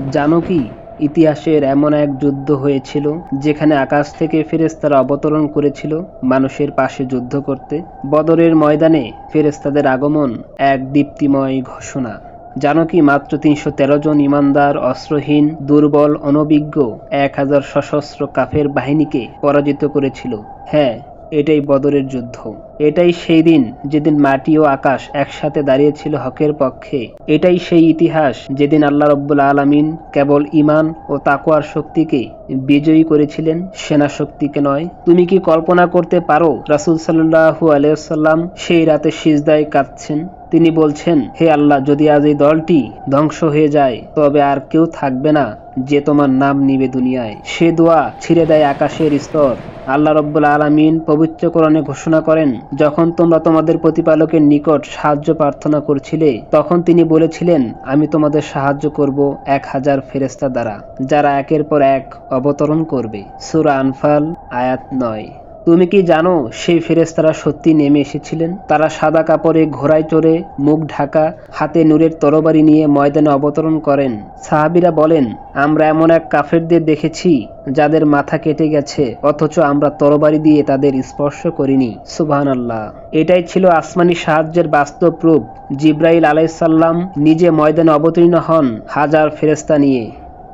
জানো কি, ইতিহাসের এমন এক যুদ্ধ হয়েছিল যেখানে আকাশ থেকে ফেরেশতারা অবতরণ করেছিল মানুষের পাশে যুদ্ধ করতে। বদরের ময়দানে ফেরেশতাদের আগমন এক দীপ্তিময় ঘোষণা। জানো কি, মাত্র ৩১৩ জন ইমানদার অস্ত্রহীন, দুর্বল, অনভিজ্ঞ ১,০০০ সশস্ত্র কাফের বাহিনীকে পরাজিত করেছিল। হ্যাঁ, এটাই বদরের যুদ্ধ। এটাই সেই দিন যেদিন মাটি ও আকাশ একসাথে দাঁড়িয়েছিল হকের পক্ষে। এটাই সেই ইতিহাস যেদিন আল্লাহ রব্বুল আলামিন কেবল ঈমান ও তাকওয়ার শক্তিকে বিজয়ী করেছিলেন, সেনা শক্তিকে নয়। তুমি কি কল্পনা করতে পারো, রাসূল সাল্লাল্লাহু আলাইহি ওয়াসাল্লাম সেই রাতে সিজদায় কাঁদছেন। তিনি বলছেন, হে আল্লাহ, যদি আজ এই দলটি ধ্বংস হয়ে যায় তবে আর কেউ থাকবে না যে তোমার নাম নিবে দুনিয়ায়। সে দোয়া ছিঁড়ে দেয় আকাশের স্তর। আল্লাহ রব্বুল আলামিন পবিত্র কোরআনে ঘোষণা করেন, যখন তোমরা তোমাদের প্রতিপালকের নিকট সাহায্য প্রার্থনা করছিলে তখন তিনি বলেছিলেন, আমি তোমাদের সাহায্য করব ১,০০০ ফেরেশতা দ্বারা, যারা একের পর এক অবতরণ করবে। সূরা আনফাল আয়াত ৯। তুমি কি জানো সেই ফেরেশতারা সত্যি নেমে এসেছিলেন? তারা সাদা কাপড়ে ঘোড়ায় চড়ে, মুখ ঢাকা, হাতে নূরের তরবারি নিয়ে ময়দানে অবতরণ করেন। সাহাবীরা বলেন, আমরা এমন এক কাফেরদের দেখেছি যাদের মাথা কেটে গেছে, অথচ আমরা তরবারি দিয়ে তাদের স্পর্শ করিনি। সুবহানাল্লাহ। এটাই ছিল আসমানি সাহায্যের বাস্তব রূপ। জিবরাইল আলাইহিস সালাম নিজে ময়দানে অবতীর্ণ হন ১,০০০ ফেরেশতা নিয়ে।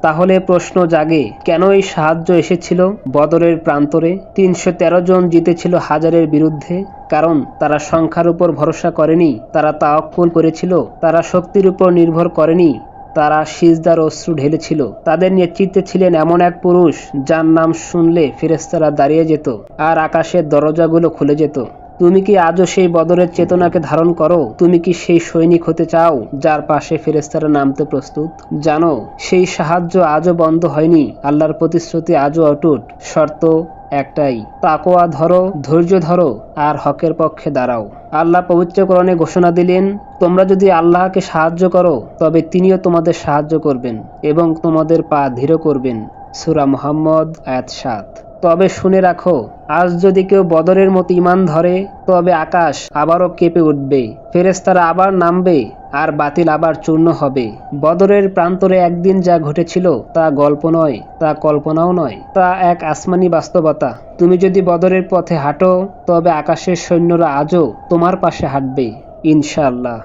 তাহলে প্রশ্ন জাগে, কেন এই সাহায্য এসেছিল বদরের প্রান্তরে? ৩১৩ জন জিতেছিল হাজারের বিরুদ্ধে। কারণ তারা সংখ্যার উপর ভরসা করেনি, তারা তাওয়াক্কুল করেছিল। তারা শক্তির উপর নির্ভর করেনি, তারা সিজদার অশ্রু ঢেলেছিল। তাদের নেতৃত্বে ছিলেন এমন এক পুরুষ যার নাম শুনলে ফেরেশতারা দাঁড়িয়ে যেত আর আকাশের দরজাগুলো খুলে যেত। তুমি কি আজও সেই বদরের চেতনাকে ধারণ করো? তুমি কি সেই সৈনিক হতে চাও যার পাশে ফেরেশতারা নামতে প্রস্তুত? জানো, সেই সাহায্য আজও বন্ধ হয়নি। আল্লাহর প্রতিশ্রুতি আজও অটুট। শর্ত একটাই, তাকওয়া ধরো, ধৈর্য ধরো আর হকের পক্ষে দাঁড়াও। আল্লাহ পবিত্র কোরআনে ঘোষণা দিলেন, তোমরা যদি আল্লাহকে সাহায্য করো তবে তিনিও তোমাদের সাহায্য করবেন এবং তোমাদের পা ধীর করবেন। সূরা মুহাম্মদ আয়াত ৭। তবে শুনে রাখো, আজ যদি কেউ বদরের মতো ঈমান ধরে তবে আকাশ আবারও কেঁপে উঠবে, ফেরেশতারা আবার নামবে আর বাতিল আবার চূর্ণ হবে। বদরের প্রান্তরে একদিন যা ঘটেছিল তা গল্প নয়, তা কল্পনাও নয়, তা এক আসমানি বাস্তবতা। তুমি যদি বদরের পথে হাঁটো তবে আকাশের সৈন্যরা আজও তোমার পাশে হাঁটবে, ইনশাআল্লাহ।